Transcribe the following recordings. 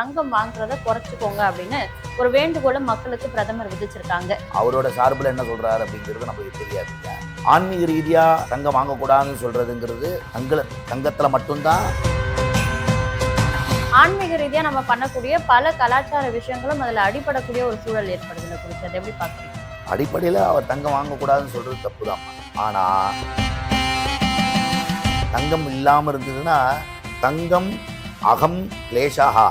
தங்கம் வாங்குறத குறைச்சிக்கோங்க அப்படின்னு ஒரு வேண்டுகோளை மக்களுக்கு பிரதமர் விதிச்சிருக்காங்க. அவரோட சார்பில் என்ன சொல்றாரு அப்படிங்கிறது நமக்கு தெரியாது. ஆன்மீக ரீதியா தங்கம் வாங்கக்கூடாதுன்னு சொல்றதுங்கிறது தங்கத்துல மட்டும்தான். ஆன்மீக ரீதியா நம்ம பண்ணக்கூடிய பல கலாச்சார விஷயங்களும் அதுல அடிபடக்கூடிய ஒரு சூழல் ஏற்படுதுல குறித்து அதை எப்படி பாக்குறீங்க? அடிப்படையில் அவர் தங்கம் வாங்கக்கூடாதுன்னு சொல்றது தப்பு தான். ஆனா தங்கம் இல்லாமல் இருந்ததுன்னா தங்கம் அகம் கிளேஷாகா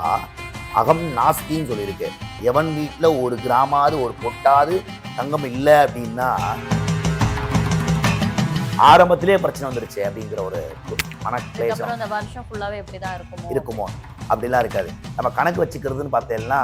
அகம் நாஸ்தின்னு சொல்லியிருக்கு. எவன் வீட்டில் ஒரு கிராமாவது ஒரு பொட்டாவது தங்கம் இல்லை அப்படின்னா ஆரம்பத்திலே பிரச்சனை வந்துருச்சு அப்படிங்கிற ஒரு மனக்லேஷம் இந்த வருஷம் ஃபுல்லாவே எப்படிதான் இருக்குமோ அப்படிலாம் இருக்காது. நம்ம கணக்கு வச்சுக்கிறதுன்னு பார்த்தேன்னா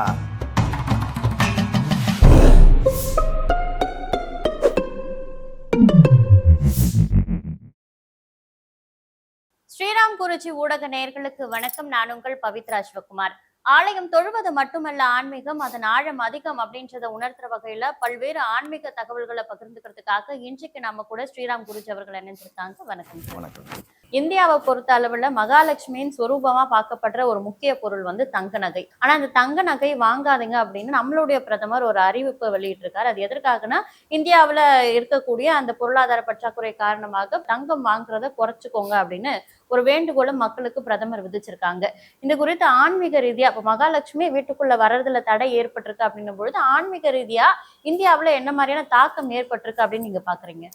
ஸ்ரீராம் குருஜி ஊடக நேயர்களுக்கு வணக்கம். நான் உங்கள் பவித்ரா சிவகுமார். ஆலயம் தொழுவது மட்டுமல்ல ஆன்மீகம், அதன் ஆழம் அதிகம் அப்படின்றத உணர்த்துற வகையில பல்வேறு ஆன்மீக தகவல்களை பகிர்ந்துக்கிறதுக்காக இன்றைக்கு நம்ம கூட ஸ்ரீராம் குருஜி அவர்கள் இணைஞ்சிருக்காங்க. வணக்கம். வணக்கம். இந்தியாவை பொறுத்த அளவுல மகாலட்சுமியின் சொரூபமா பார்க்கப்படுற ஒரு முக்கிய பொருள் வந்து தங்க நகை. ஆனா அந்த தங்க நகை வாங்காதீங்க அப்படின்னு நம்மளுடைய பிரதமர் ஒரு அறிவிப்பு வெளியிட்டிருக்காரு. அது எதற்காகனா, இந்தியாவுல இருக்கக்கூடிய அந்த பொருளாதார பற்றாக்குறை காரணமாக தங்கம் வாங்குறத குறைச்சிக்கோங்க அப்படின்னு ஒரு வேண்டுகோளை மக்களுக்கு பிரதமர் விதிச்சிருக்காங்க. இந்த குறித்து ஆன்மீக ரீதியா இப்ப மகாலட்சுமி வீட்டுக்குள்ள வர்றதுல தடை ஏற்பட்டிருக்கு அப்படின்னும் பொழுது ஆன்மீக ரீதியா இந்தியாவுல என்ன மாதிரியான தாக்கம் ஏற்பட்டிருக்கு அப்படின்னு நீங்க பாக்குறீங்க?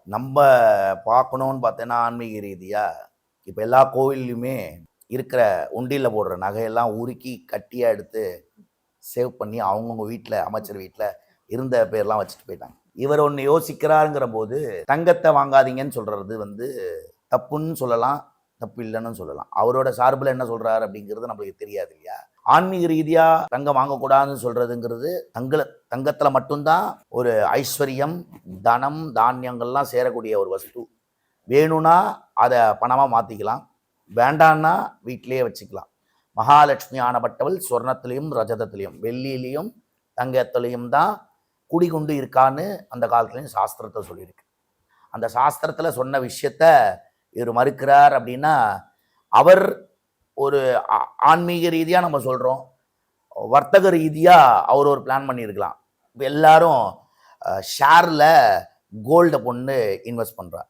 நம்ம பார்க்கணுன்னு பார்த்தேன்னா ஆன்மீக ரீதியாக இப்போ எல்லா கோவில்லையுமே இருக்கிற உண்டியில் போடுற நகையெல்லாம் உருக்கி கட்டியாக எடுத்து சேவ் பண்ணி அவங்கவுங்க வீட்டில் அமைச்சர் வீட்டில் இருந்த பேர்லாம் வச்சுட்டு போயிட்டாங்க. இவர் ஒன்று யோசிக்கிறாருங்கிற போது தங்கத்தை வாங்காதீங்கன்னு சொல்கிறது வந்து தப்புன்னு சொல்லலாம், தப்பு இல்லைன்னு சொல்லலாம். அவரோட சார்பில் என்ன சொல்கிறாரு அப்படிங்கிறது நம்மளுக்கு தெரியாது இல்லையா. ஆன்மீக ரீதியாக தங்கம் வாங்கக்கூடாதுன்னு சொல்கிறதுங்கிறது தங்கத்தில் மட்டும்தான் ஒரு ஐஸ்வர்யம், தனம், தானியங்கள்லாம் சேரக்கூடிய ஒரு வஸ்து. வேணும்னா அதை பணமாக மாற்றிக்கலாம், வேண்டான்னா வீட்டிலேயே வச்சுக்கலாம். மகாலட்சுமி ஆனப்பட்டவள் சொர்ணத்துலேயும் ரஜதத்துலேயும் வெள்ளியிலையும் தங்கத்துலேயும் தான் குடிகொண்டு இருக்கான்னு அந்த காலத்துலேயும் சாஸ்திரத்தை சொல்லியிருக்கு. அந்த சாஸ்திரத்தில் சொன்ன விஷயத்த இவர் மறுக்கிறார் அப்படின்னா அவர் ஒரு ஆன்மீக ரீதியாக நம்ம சொல்கிறோம், வர்த்தக ரீதியாக அவர் ஒரு பிளான் பண்ணியிருக்கலாம். இப்போ எல்லாரும் ஷேரில் கோல்டை பொண்ணு இன்வெஸ்ட் பண்ணுறார்.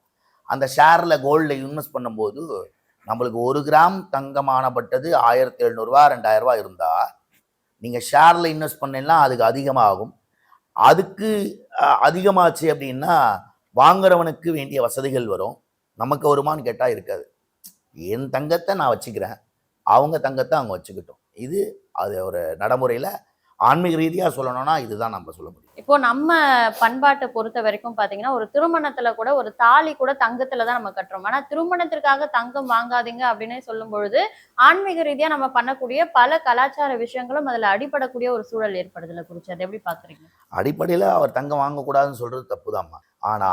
அந்த ஷேரில் கோல்டை இன்வெஸ்ட் பண்ணும்போது நம்மளுக்கு 1 கிராம் தங்கமானப்பட்டது 1700 2000 இருந்தால் நீங்கள் ஷேரில் இன்வெஸ்ட் பண்ணலாம் அதுக்கு அதிகமாகும். அதுக்கு அதிகமாச்சு அப்படின்னா வாங்குறவனுக்கு வேண்டிய வசதிகள் வரும், நமக்கு வருமானு கேட்டால் இருக்காது. என் தங்கத்தை நான் வச்சுக்கிறேன், அவங்க தங்கத்தை அவங்க வச்சுக்கிட்டோம். இது அது ஒரு நடைமுறையில் ஆன்மீக ரீதியாக சொல்லணும்னா இதுதான் நம்ம சொல்ல முடியும். இப்போ நம்ம பண்பாட்டை பொறுத்த வரைக்கும் பாத்தீங்கன்னா, ஒரு திருமணத்துல கூட ஒரு தாலி கூட தங்கத்துல தான் நம்ம கட்டுறோம். ஆனா திருமணத்திற்காக தங்கம் வாங்காதீங்க அப்படின்னு சொல்லும் பொழுது ஆன்மீக ரீதியா நம்ம பண்ணக்கூடிய பல கலாச்சார விஷயங்களும் அதுல அடிபடக்கூடிய ஒரு சூழல் ஏற்படுதுல குறிச்சு அதை எப்படி பாக்குறீங்க? அடிப்படையில் அவர் தங்கம் வாங்கக்கூடாதுன்னு சொல்றது தப்புதாம்மா. ஆனா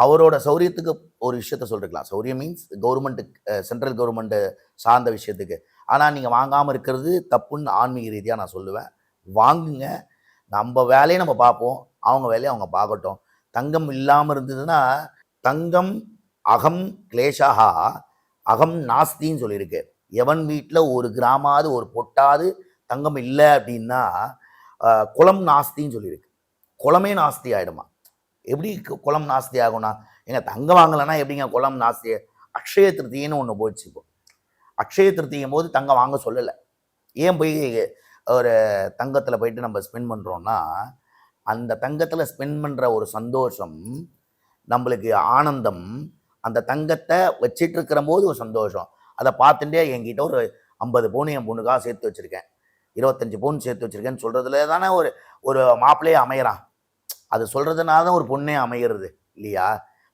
அவரோட சௌரியத்துக்கு ஒரு விஷயத்த சொல்லிருக்கலாம். சௌரியம் மீன்ஸ் கவர்மெண்ட்டு, சென்ட்ரல் கவர்மெண்ட்டு சார்ந்த விஷயத்துக்கு. ஆனால் நீங்கள் வாங்காமல் இருக்கிறது தப்புன்னு ஆன்மீக ரீதியாக நான் சொல்லுவேன். வாங்குங்க, நம்ம வேலையை நம்ம பார்ப்போம், அவங்க வேலையை அவங்க பார்க்கட்டும். தங்கம் இல்லாமல் இருந்ததுன்னா தங்கம் அகம் கிளேஷாகா அகம் நாஸ்தின்னு சொல்லியிருக்கு. எவன் வீட்டில் ஒரு கிராமாவது ஒரு பொட்டாவது தங்கம் இல்லை அப்படின்னா குளம் நாஸ்தின்னு சொல்லியிருக்கு. குளமே நாஸ்தி ஆகிடுமா? எப்படி குளம் நாஸ்தி ஆகும்னா, எங்கள் தங்கம் வாங்கலைன்னா எப்படிங்க குளம் நாஸ்தி? அக்ஷய திருத்தின்னு ஒன்று போயிடுச்சு. இப்போ அக்ஷய திருத்தியும் போது தங்கம் வாங்க சொல்லலை. ஏன் போய் ஒரு தங்கத்தில் போயிட்டு நம்ம ஸ்பெண்ட் பண்ணுறோன்னா, அந்த தங்கத்தில் ஸ்பெண்ட் பண்ணுற ஒரு சந்தோஷம், நம்மளுக்கு ஆனந்தம், அந்த தங்கத்தை வச்சிட்டு இருக்கிற போது ஒரு சந்தோஷம். அதை பார்த்துட்டே என்கிட்ட ஒரு 50 பவுன் என் பொண்ணுக்காக சேர்த்து வச்சுருக்கேன், 25 பவுன் சேர்த்து வச்சுருக்கேன்னு சொல்கிறதுல தானே ஒரு மாப்பிள்ளையே அமையிறான். அது சொல்கிறதுனால தான் ஒரு பொண்ணே அமைகிறது இல்லையா.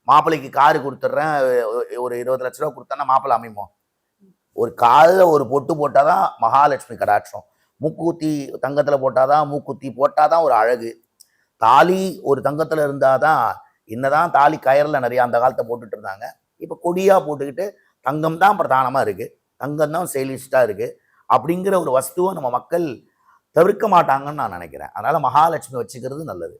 மாப்பிள்ளைக்கு காரு கொடுத்துட்றேன், ஒரு 20 லட்ச ரூபா கொடுத்தேன்னா மாப்பிள்ளை அமையுமோ? ஒரு காலில் ஒரு பொட்டு போட்டால் தான் மகாலட்சுமி கடாட்சம், மூக்குத்தி தங்கத்தில் போட்டால் தான், மூக்குத்தி போட்டால் தான் ஒரு அழகு, தாலி ஒரு தங்கத்தில் இருந்தால் தான். என்னதான் தாலி கயரில் நிறையா அந்த காலத்தை போட்டுட்டு இருந்தாங்க, இப்போ கொடியாக போட்டுக்கிட்டு தங்கம் தான் பிரதானமாக இருக்குது, தங்கம் தான் சேலிஸ்டாக இருக்குது அப்படிங்கிற ஒரு வஸ்துவை நம்ம மக்கள் தவிர்க்க மாட்டாங்கன்னு நான் நினைக்கிறேன். அதனால் மகாலட்சுமி வச்சுக்கிறது நல்லது.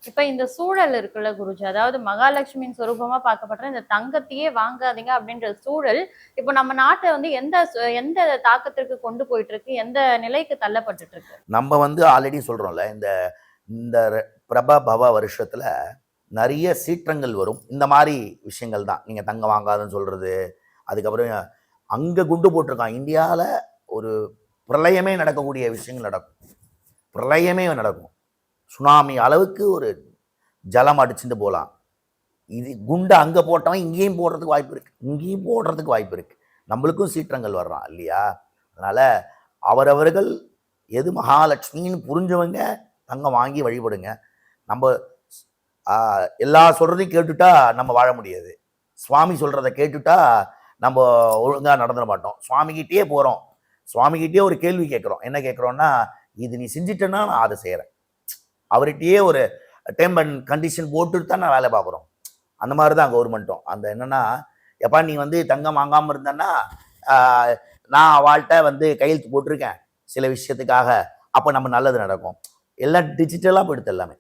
இப்ப இந்த சூழல் இருக்குல்ல குருஜி, அதாவது மகாலட்சுமியின் சொரூபமா பார்க்கப்படுற இந்த தங்கத்தையே வாங்காதீங்க அப்படின்ற சூழல் இப்போ நம்ம நாட்டை வந்து எந்த தாக்கத்திற்கு கொண்டு போயிட்டு இருக்கு, எந்த நிலைக்கு தள்ளப்பட்டுட்டு இருக்கு? நம்ம வந்து ஆல்ரெடி சொல்றோம்ல, இந்த இந்த பிரபவ வருஷத்துல நிறைய சீற்றங்கள் வரும். இந்த மாதிரி விஷயங்கள் தான். நீங்க தங்கம் வாங்காதுன்னு சொல்றது, அதுக்கப்புறம் அங்க குண்டு போட்டிருக்கான். இந்தியாவில் ஒரு பிரளயமே நடக்கக்கூடிய விஷயங்கள் நடக்கும். பிரளயமே நடக்கும். சுனாமி அளவுக்கு ஒரு ஜலம் அடிச்சுட்டு போகலாம். இது குண்டு அங்கே போட்டவன் இங்கேயும் போடுறதுக்கு வாய்ப்பு இருக்குது, இங்கேயும் போடுறதுக்கு வாய்ப்பு இருக்குது. நம்மளுக்கும் சீற்றங்கள் வர்றான் இல்லையா? அதனால் அவரவர்கள் எது மகாலட்சுமின்னு புரிஞ்சவங்க தங்கம் வாங்கி வழிபடுங்க. நம்ம எல்லா சொல்கிறதையும் கேட்டுட்டா நம்ம வாழ முடியாது. சுவாமி சொல்கிறத கேட்டுட்டா நம்ம ஒழுங்காக நடந்துட மாட்டோம். சுவாமிகிட்டே போகிறோம், சுவாமிகிட்டே ஒரு கேள்வி கேட்குறோம். என்ன கேட்குறோன்னா, இது நீ செஞ்சிட்டேன்னா நான் அதை செய்கிறேன். அவர்கிட்டயே ஒரு டேர்ம் அண்ட் கண்டிஷன் போட்டுட்டு தான் நான் வேலை பார்க்குறோம். அந்த மாதிரி தான் கவர்மெண்ட்டும். அந்த என்னென்னா, எப்பா நீ வந்து தங்கம் வாங்காமல் இருந்தேன்னா நான் அவள்கிட்ட வந்து கையெழுத்து போட்டிருக்கேன் சில விஷயத்துக்காக, அப்போ நம்ம நல்லது நடக்கும். எல்லாம் டிஜிட்டலாக போயிடுது.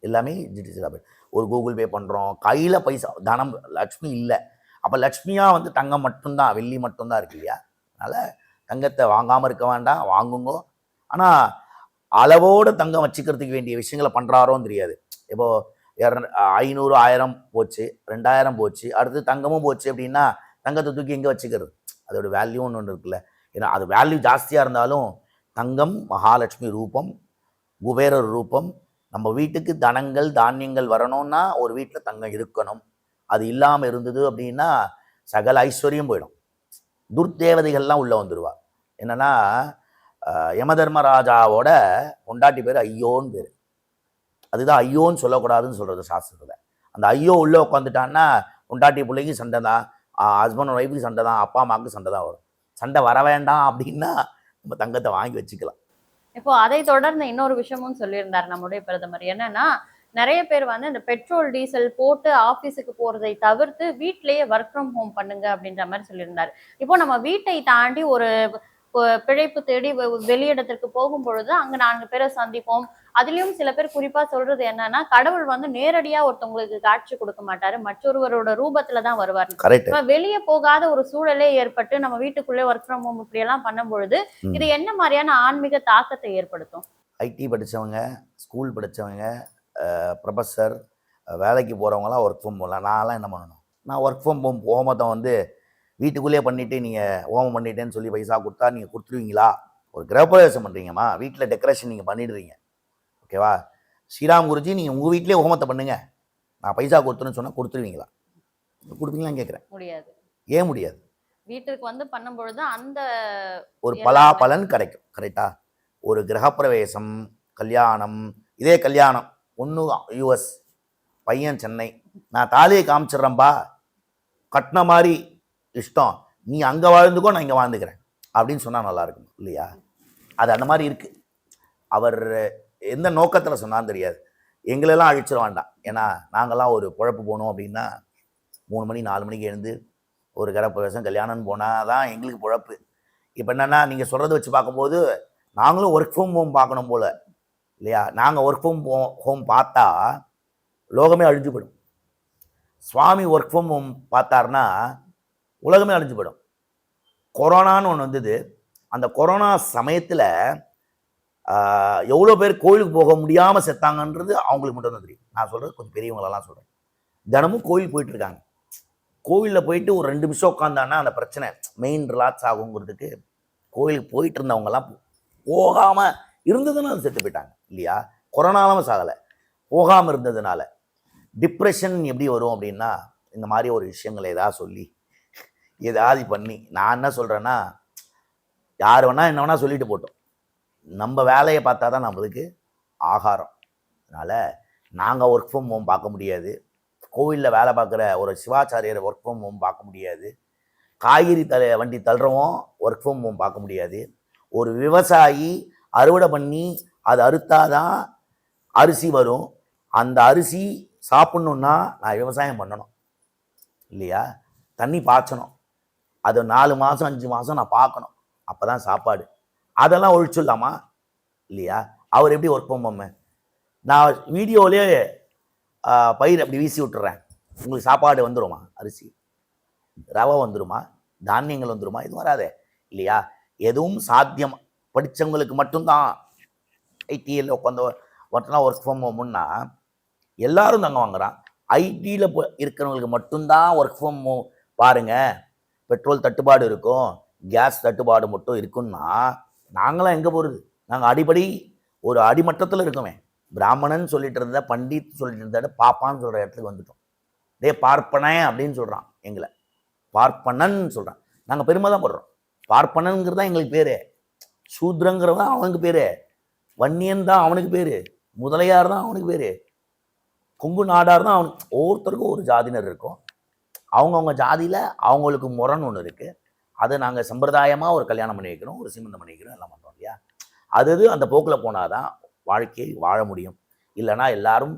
எல்லாமே டிஜிட்டலாக போயிடுது. ஒரு கூகுள் பே பண்ணுறோம், கையில் பைசா தனம் லக்ஷ்மி இல்லை. அப்போ லக்ஷ்மியாக வந்து தங்கம் மட்டும்தான், வெள்ளி மட்டும்தான் இருக்கு இல்லையா? அதனால் தங்கத்தை வாங்காமல் இருக்க வேண்டாம், வாங்குங்கோ. ஆனால் அளவோடு தங்கம் வச்சுக்கிறதுக்கு வேண்டிய விஷயங்களை பண்ணுறாரோன்னு தெரியாது. இப்போது 500 1000 போச்சு, 2000 போச்சு, அடுத்து தங்கமும் போச்சு அப்படின்னா தங்கத்தை தூக்கி எங்கே வச்சுக்கிறது? அதோட வேல்யூன்னு ஒன்று இருக்குல்ல. ஏன்னா அது வேல்யூ ஜாஸ்தியாக இருந்தாலும் தங்கம் மகாலட்சுமி ரூபம், குபேரர் ரூபம். நம்ம வீட்டுக்கு தனங்கள் தானியங்கள் வரணும்னா ஒரு வீட்டில் தங்கம் இருக்கணும். அது இல்லாமல் இருந்தது அப்படின்னா சகல ஐஸ்வர்யம் போயிடும். துர்தேவதைகள்லாம் உள்ளே வந்துடுவா. என்னென்னா, யமதர்மராஜாவோட பொண்டாட்டி பேர் ஐயோன்னு பேர். அதுதான் ஐயோன்னு சொல்லக்கூடாதுன்னு சொல்கிறது சாஸ்திரத்தில். அந்த ஐயோ உள்ளே உட்காந்துட்டான்னா பொண்டாட்டி பிள்ளைக்கு சண்டை தான், ஹஸ்பண்ட் ஒய்ஃபுக்கு சண்டை தான், அப்பா அம்மாவுக்கு சண்டை தான் வரும். சண்டை வர வேண்டாம் அப்படின்னா நம்ம தங்கத்தை வாங்கி வச்சுக்கலாம். இப்போ அதை தொடர்ந்து இன்னொரு விஷயமும் சொல்லியிருந்தார் நம்முடைய பிரதமர். என்னன்னா, நிறைய பேர் வந்து இந்த பெட்ரோல் டீசல் போட்டு ஆபீஸுக்கு போறதை தவிர்த்து வீட்டிலேயே ஒர்க் ஃப்ரம் ஹோம் பண்ணுங்க அப்படின்ற மாதிரி சொல்லியிருந்தாரு. இப்போ நம்ம வீட்டை தாண்டி ஒரு பிழைப்பு தேடி வெளியிடத்திற்கு போகும் பொழுது அங்க 4 பேரை சந்திப்போம். அதுலயும் சில பேர் குறிப்பா சொல்றது என்னன்னா, கடவுள் வந்து நேரடியா ஒருத்தவங்களுக்கு காட்சி கொடுக்க மாட்டாரு, மற்றொருவரோட ரூபத்துல தான் வருவார். வெளியே போகாத ஒரு சூழலே ஏற்பட்டு நம்ம வீட்டுக்குள்ளே ஒர்க் ஃப்ரம் ஹோம் இப்படி எல்லாம் பண்ணும் பொழுது இது என்ன மாதிரியான ஆன்மீக தாக்கத்தை ஏற்படுத்தும்? ஐடி படித்தவங்க, ஸ்கூல் படித்தவங்க, ப்ரொஃபஸர், வேலைக்கு போகிறவங்களாம் ஒர்க் ஃப்ரம் ஹோம்லாம். நான்லாம் என்ன பண்ணணும்? நான் ஒர்க் ஃப்ரம் ஹோம் ஹோமத்தை வந்து வீட்டுக்குள்ளேயே பண்ணிவிட்டு நீங்கள் ஹோமம் பண்ணிட்டேன்னு சொல்லி பைசா கொடுத்தா நீங்கள் கொடுத்துருவீங்களா? ஒரு கிரகப்பிரவேசம் பண்ணுறீங்கம்மா, வீட்டில் டெக்கரேஷன் நீங்கள் பண்ணிடுறீங்க, ஓகேவா? ஸ்ரீராம் குருஜி நீங்கள் உங்கள் வீட்டிலே ஹோமத்தை பண்ணுங்க, நான் பைசா கொடுத்துன்னு சொன்னால் கொடுத்துருவீங்களா? கொடுப்பீங்களான்னு கேட்குறேன். முடியாது. ஏன் முடியாது? வீட்டுக்கு வந்து பண்ணும்பொழுது அந்த ஒரு பலன் கிடைக்கும். கரெக்டா? ஒரு கிரகப்பிரவேசம், கல்யாணம், இதே கல்யாணம், ஒன்று யூஎஸ், பையன் சென்னை, நான் தாலியை காமிச்சிட்றேன்பா, கட்டின மாதிரி இஷ்டம், நீ அங்கே வாழ்ந்துக்கோ நான் இங்கே வாழ்ந்துக்கிறேன் அப்படின்னு சொன்னால் நல்லாயிருக்கும் இல்லையா? அது அந்த மாதிரி இருக்குது. அவர் எந்த நோக்கத்தில் சொன்னான்னு தெரியாது. எங்களெல்லாம் அழிச்சிட வேண்டாம். ஏன்னா நாங்கள்லாம் ஒரு பொழப்பு போகணும் அப்படின்னா 3 மணி 4 மணிக்கு எழுந்து ஒரு கிரகப்பிரவேசம் கல்யாணம்னு போனால் தான் எங்களுக்கு பொழப்பு. இப்போ என்னென்னா, நீங்கள் சொல்கிறத வச்சு பார்க்கும்போது நாங்களும் ஒர்க் ஃப்ரம் ஹோம் பார்க்கணும் போல் இல்லையா? நாங்கள் ஒர்க் ஃப்ரம் ஹோம் பார்த்தா லோகமே அழிஞ்சு போயிடும். சுவாமி ஒர்க் ஃப்ரம் ஹோம் பார்த்தாருன்னா உலகமே அழிஞ்சு போயிடும். கொரோனான்னு ஒன்று வந்தது. அந்த கொரோனா சமயத்தில் எவ்வளோ பேர் கோயிலுக்கு போக முடியாமல் செத்தாங்கன்றது அவங்களுக்கு மட்டும்தான் தெரியும். நான் சொல்கிறது கொஞ்சம் பெரியவங்களெல்லாம் சொல்கிறேன். தினமும் கோயில் போயிட்டுருக்காங்க. கோவிலில் போயிட்டு ஒரு 2 நிமிஷம் உட்காந்தான்னா அந்த பிரச்சனை மெயின் ரிலாக்ஸ் ஆகுங்கிறதுக்கு கோயிலுக்கு போயிட்டு இருந்தவங்கெல்லாம் போகாமல் இருந்ததுன்னு அது செத்து போயிட்டாங்க இல்லையா? கொரோனாவும் சாகலை, போகாமல் இருந்ததுனால. டிப்ரெஷன் எப்படி வரும் அப்படின்னா, இந்த மாதிரி ஒரு விஷயங்களை ஏதாவது சொல்லி ஏதாவது பண்ணி, நான் என்ன சொல்கிறேன்னா, யார் வேணால் என்ன வேணால் சொல்லிட்டு போட்டோம், நம்ம வேலையை பார்த்தா தான் நம்மளுக்கு ஆகாரம். அதனால் நாங்கள் ஒர்க் ஃப்ரம் ஹோம் பார்க்க முடியாது, கோவிலில் வேலை பார்க்குற ஒரு சிவாச்சாரியர் ஒர்க் ஃப்ரம் ஹோம் பார்க்க முடியாது, காய்கறி வண்டி தள்ளுறவும் ஒர்க் ஃப்ரம் ஹோம் பார்க்க முடியாது, ஒரு விவசாயி அறுவடை பண்ணி அது அறுத்தாதான் அரிசி வரும், அந்த அரிசி சாப்பிட்ணுன்னா நான் விவசாயம் பண்ணணும் இல்லையா? தண்ணி பாய்ச்சணும், அது 4 மாதம் 5 மாதம் நான் பார்க்கணும், அப்போ தான் சாப்பாடு. அதெல்லாம் ஒழிச்சிடலாமா இல்லையா? அவர் எப்படி ஒர்க் ஃப்ரம் ஹோம்? நான் வீடியோவிலே பயிர் அப்படி வீசி விட்டுறேன், உங்களுக்கு சாப்பாடு வந்துருமா? அரிசி, ரவை வந்துருமா? தானியங்கள் வந்துருமா? எதுவும் வராதே இல்லையா? எதுவும் சாத்தியம் படித்தவங்களுக்கு மட்டும்தான். ஐடியில் உட்காந்து ஒருத்தனா ஒர்க் ஃப்ரம் ஹோம்னா எல்லாரும் தங்க வாங்குறான். ஐடியில் இருக்கிறவங்களுக்கு மட்டும்தான் ஒர்க் ஃப்ரம் ஹோம். பாருங்க, பெட்ரோல் தட்டுப்பாடு இருக்கும், கேஸ் தட்டுப்பாடு மட்டும் இருக்குன்னா நாங்களாம் எங்கே போகிறது? நாங்கள் அடிப்படை ஒரு அடிமட்டத்தில் இருக்கோமே. பிராமணன் சொல்லிட்டு இருந்த, பண்டித் சொல்லிட்டு இருந்த பாப்பான்னு சொல்கிற இடத்துக்கு வந்துட்டோம். டே பார்ப்பனன் அப்படின்னு சொல்கிறான், எங்களை பார்ப்பனன் சொல்கிறான். நாங்கள் பெருமை தான் படுறோம். பார்ப்பனங்கிறது தான் எங்களுக்கு பேர், சூத்ரங்கிறது தான் அவனுக்கு பேர், வன்னியன் தான் அவனுக்கு பேர், முதலையார் தான் அவனுக்கு பேர், கொங்கு நாடார் தான் அவனுக்கு. ஒவ்வொருத்தருக்கும் ஒரு ஜாதியினர் இருக்கும். அவங்கவுங்க ஜாதியில் அவங்களுக்கு முரண் ஒன்று இருக்குது. அதை நாங்கள் சம்பிரதாயமாக ஒரு கல்யாணம் பண்ணி வைக்கிறோம், ஒரு சீமந்தம் பண்ணி வைக்கிறோம், எல்லாம் பண்ணுறோம் இல்லையா? அது அந்த போக்கில் போனால் தான் வாழ்க்கையை வாழ முடியும். இல்லைனா எல்லாரும்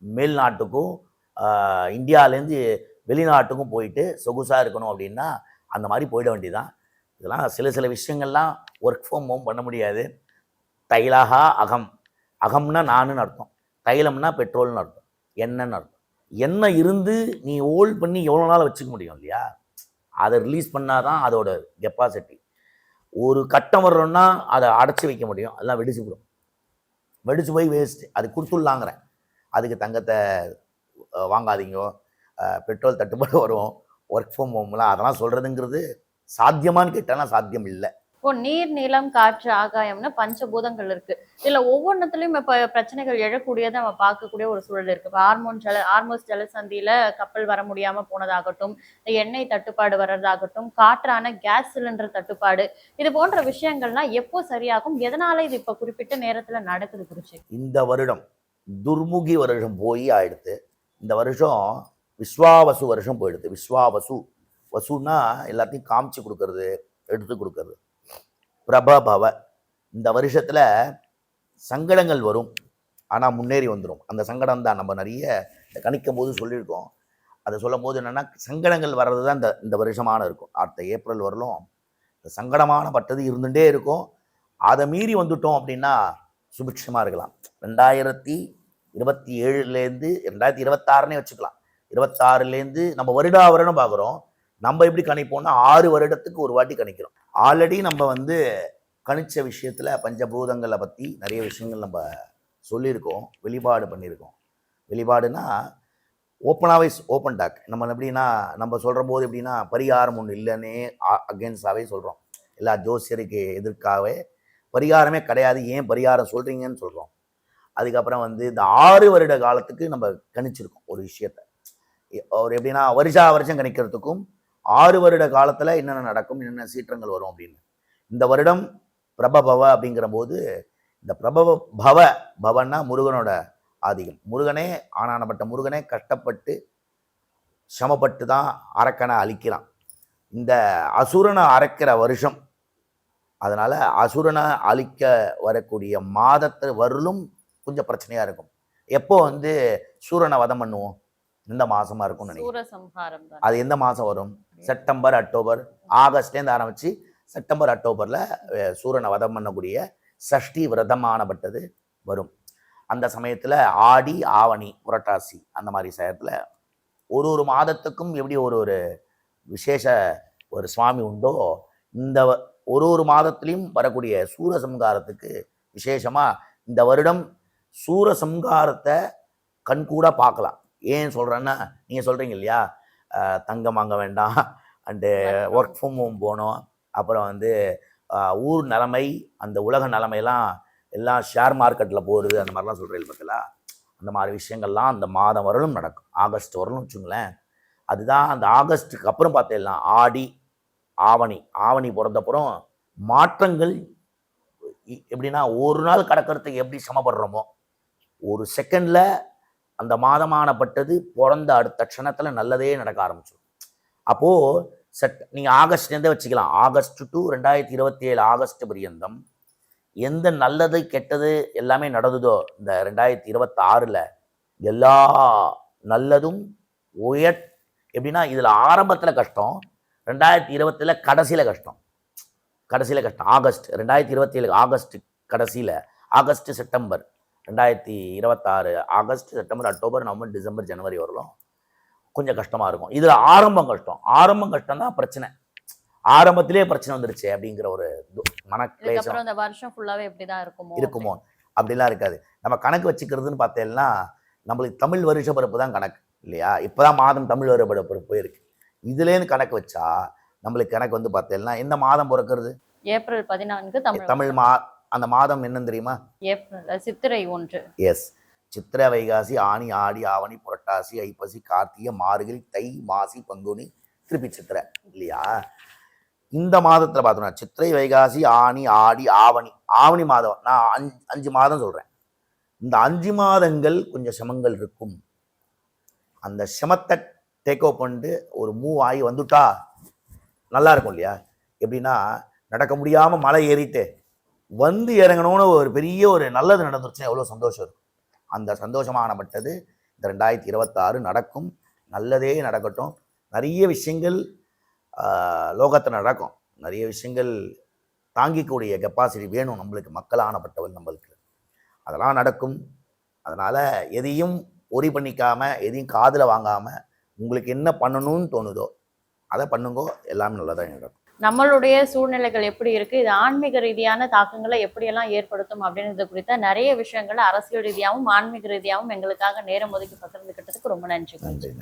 மேல்நாட்டுக்கும் இந்தியாவிலேருந்து வெளிநாட்டுக்கும் போயிட்டு சொகுசாக இருக்கணும் அப்படின்னா அந்த மாதிரி போயிட வேண்டியதான். இதெல்லாம் சில விஷயங்கள்லாம் ஒர்க் ஃப்ரம் ஹோம் பண்ண முடியாது. தைலஹா அகம், அகம்னா நானுன்னு அர்த்தம், தைலம்னா பெட்ரோல்னு அர்த்தம், எண்ணெய்ன்னு அர்த்தம். எண்ணெய் இருந்து நீ ஹோல்ட் பண்ணி எவ்வளோ நாள் வச்சுக்க முடியும் இல்லையா? அதை ரிலீஸ் பண்ணால் தான் அதோட கெப்பாசிட்டி. ஒரு கட்டம் வர்றோன்னா அதை அடைச்சி வைக்க முடியும், அதெல்லாம் வெடிச்சு போடும், வெடிச்சு போய் வேஸ்ட்டு. அது கொடுத்துடலாங்கிறேன். அதுக்கு தங்கத்தை வாங்காதீங்க, பெட்ரோல் தட்டுப்பாடு வரும், ஒர்க் ஃப்ரம் ஹோம்லாம் அதெல்லாம் சொல்கிறதுங்கிறது சாத்தியமானு கேட்டாலும் சாத்தியம் இல்லை. இப்போ நீர், நிலம், காற்று, ஆகாயம்னு பஞ்சபூதங்கள் இருக்கு. இதுல ஒவ்வொன்றத்துலயும் இப்ப பிரச்சனைகள் எழக்கூடியதை நம்ம பார்க்கக்கூடிய ஒரு சூழல் இருக்கு. இப்போ ஆர்மோஸ் ஜலசந்தியில கப்பல் வர முடியாம போனதாகட்டும், எண்ணெய் தட்டுப்பாடு வர்றதாகட்டும், காற்றான கேஸ் சிலிண்டர் தட்டுப்பாடு, இது போன்ற விஷயங்கள்லாம் எப்போ சரியாகும்? எதனால இது இப்ப குறிப்பிட்ட நேரத்துல நடக்குது குறிச்சு? இந்த வருடம் துர்முகி வருஷம் போய் ஆயிடுத்து. இந்த வருஷம் விஸ்வாவசு வருஷம் போயிடுது. விஸ்வாவசு, வசுன்னா எல்லாத்தையும் காமிச்சு கொடுக்கறது, எடுத்து கொடுக்கறது. பிரபபவ, இந்த வருஷத்தில் சங்கடங்கள் வரும், ஆனால் முன்னேறி வந்துடும். அந்த சங்கடம் தான் நம்ம நிறைய கணிக்கும் போது சொல்லியிருக்கோம். அதை சொல்லும் போது என்னென்னா, சங்கடங்கள் வர்றது தான் இந்த வருஷமான இருக்கும். அடுத்த ஏப்ரல் வரலும் இந்த சங்கடமான பட்டது இருந்துகிட்டே இருக்கும். அதை மீறி வந்துட்டோம் அப்படின்னா சுபிட்சமாக இருக்கலாம். 2027லேருந்து 2026னே வச்சுக்கலாம். 26லேருந்து நம்ம வருடம் பார்க்குறோம். நம்ம எப்படி கணிப்போம்னா 6 வருடத்துக்கு ஒரு வாட்டி கணிக்கிறோம். ஆல்ரெடி நம்ம கணிச்ச விஷயத்தில் பஞ்சபூதங்களை பற்றி நிறைய விஷயங்கள் நம்ம சொல்லியிருக்கோம், வெளிப்பாடு பண்ணியிருக்கோம். வெளிப்பாடுனா ஓப்பனாகவே ஓப்பன் டாக். நம்ம எப்படின்னா, நம்ம சொல்கிற போது எப்படின்னா பரிகாரம் ஒன்று இல்லைன்னே அகேன்ஸ்டாகவே சொல்கிறோம். எல்லா ஜோசியருக்கு எதிர்க்காகவே பரிகாரமே கிடையாது, ஏன் பரிகாரம் சொல்கிறீங்கன்னு சொல்கிறோம். அதுக்கப்புறம் இந்த 6 வருட காலத்துக்கு நம்ம கணிச்சிருக்கோம் ஒரு விஷயத்தை. ஒரு எப்படின்னா வருஷம் கணிக்கிறதுக்கும் 6 வருட காலத்தில் என்னென்ன நடக்கும், என்னென்ன சீற்றங்கள் வரும் அப்படின்னு. இந்த வருடம் பிரபபவ அப்படிங்கிற போது, இந்த பவன்னா முருகனோட ஆதிக்கம். முருகனே, ஆனானப்பட்ட முருகனே கஷ்டப்பட்டு சமப்பட்டு தான் அரக்கனை அழிக்கிறான். இந்த அசுரனை அரைக்கிற வருஷம். அதனால் அசுரனை அழிக்க வரக்கூடிய மாதத்தை வரலும் கொஞ்சம் பிரச்சனையாக இருக்கும். எப்போ சூரனை வதம் பண்ணுவோம்? இந்த மாதமாக இருக்கும்னு நினைக்கிறேன். அது எந்த மாதம் வரும்? செப்டம்பர், அக்டோபர், ஆகஸ்ட்லேருந்து ஆரம்பித்து செப்டம்பர், அக்டோபரில் சூரனை வதம் பண்ணக்கூடிய சஷ்டி விரதமானப்பட்டது வரும். அந்த சமயத்தில் ஆடி, ஆவணி, புரட்டாசி அந்த மாதிரி சமயத்தில் ஒரு மாதத்துக்கும் எப்படி ஒரு விசேஷ ஒரு சுவாமி உண்டோ, இந்த ஒரு மாதத்துலேயும் வரக்கூடிய சூரசம்ஹாரத்துக்கு விசேஷமாக இந்த வருடம் சூரசம்ஹாரத்தை கண்கூட பார்க்கலாம். ஏன் சொல்கிறேன்னா, நீங்கள் சொல்கிறீங்க இல்லையா, தங்கம் வாங்க வேண்டாம், அண்டு ஒர்க் ஃப்ரம் ஹோம் போகணும், அப்புறம் ஊர் நிலைமை, அந்த உலக நிலைமையெல்லாம் எல்லாம் ஷேர் மார்க்கெட்டில் போகிறது, அந்த மாதிரிலாம் சொல்கிறீங்க பார்த்தீங்களா? அந்த மாதிரி விஷயங்கள்லாம் அந்த மாதம் வரலும் நடக்கும். ஆகஸ்ட் வரலும் வச்சுங்களேன். அதுதான் அந்த ஆகஸ்ட்டுக்கு அப்புறம் பார்த்தீங்கன்னா ஆடி, ஆவணி பிறந்தப்புறம் மாற்றங்கள் எப்படின்னா, ஒரு நாள் கடக்கிறதுக்கு எப்படி சமப்படுறோமோ, ஒரு செகண்டில் அந்த மாதமானப்பட்டது பிறந்த அடுத்த க்ஷணத்தில் நல்லதே நடக்க ஆரம்பிச்சிடும். அப்போது நீங்கள் ஆகஸ்ட்லேருந்தே வச்சுக்கலாம். ஆகஸ்ட் டு 2027 ஆகஸ்ட் பரியந்தம் எந்த நல்லது கெட்டது எல்லாமே நடந்ததோ, இந்த 2026ல் எல்லா நல்லதும் எப்படின்னா, இதில் ஆரம்பத்தில் கஷ்டம், 2020 கடைசியில் கஷ்டம். ஆகஸ்ட் 2027 ஆகஸ்ட் கடைசியில், August September 2026 August, September, October, November, December, ஜனவரி வரலாம் கொஞ்சம் கஷ்டமாக இருக்கும். இதில் ஆரம்பம் கஷ்டம் தான் பிரச்சனை. ஆரம்பத்திலே பிரச்சனை வந்துருச்சு அப்படிங்கிற ஒரு மனக்லேசம் இந்த வருஷம் ஃபுல்லாவே எப்படிதான் இருக்குமோ அப்படிலாம் இருக்காது. நம்ம கணக்கு வச்சுக்கிறதுன்னு பார்த்தேன்னா நம்மளுக்கு தமிழ் வருஷ பிறப்பு தான் கணக்கு இல்லையா? இப்போதான் மாதம் தமிழ் வருஷ பிறப்பு போயிருக்கு. இதுலேருந்து கணக்கு வச்சா நம்மளுக்கு கணக்கு வந்து பார்த்தேன்னா எந்த மாதம் பிறக்கிறது? ஏப்ரல் 14 தமிழ் அந்த மாதம் என்னன்னு தெரியுமா? ஏப்ரல் சித்திரை 1. எஸ். சித்திரை, வைகாசி, ஆனி, ஆடி, ஆவணி, புரட்டாசி, ஐப்பசி, கார்த்திகை, மார்கழி, தை, மாசி, பங்குனி, திருப்பி சித்திரை இல்லையா? இந்த மாதத்தில் பார்த்தோம்னா சித்திரை, வைகாசி, ஆனி, ஆடி, ஆவணி மாதம், நான் 5 மாதம் சொல்கிறேன். இந்த 5 மாதங்கள் கொஞ்சம் சிரமங்கள் இருக்கும். அந்த சிரமத்தை டேக் ஓவர் பண்ணிட்டு ஒரு மூவ் ஆகி வந்துட்டா நல்லா இருக்கும் இல்லையா? எப்படின்னா நடக்க முடியாமல் மலை ஏறிட்டு வந்து இறங்கணும்னு ஒரு பெரிய ஒரு நல்லது நடந்துருச்சுன்னா எவ்வளோ சந்தோஷம் இருக்கும். அந்த சந்தோஷமானப்பட்டது இந்த 2026 நடக்கும். நல்லதே நடக்கட்டும். நிறைய விஷயங்கள் லோகத்தில் நடக்கும். நிறைய விஷயங்கள் தாங்கிக்கூடிய கெப்பாசிட்டி வேணும் நம்மளுக்கு, மக்களானப்பட்டவன் நம்மளுக்கு. அதெல்லாம் நடக்கும். அதனால் எதையும் ஒரி பண்ணிக்காமல், எதையும் காதில் வாங்காமல், உங்களுக்கு என்ன பண்ணணும்னு தோணுதோ அதை பண்ணுங்கோ. எல்லாமே நல்லதாக நடக்கும். நம்மளுடைய சூழ்நிலைகள் எப்படி இருக்கு, இது ஆன்மீக ரீதியான தாக்கங்களை எப்படியெல்லாம் ஏற்படுத்தும் அப்படின்றது குறித்த நிறைய விஷயங்களை அரசியல் ரீதியாகவும் ஆன்மீக ரீதியாகவும் எங்களுக்காக நேரம் ஒதுக்கி பகிர்ந்துக்கிட்டதுக்கு ரொம்ப நன்றி. நன்றி.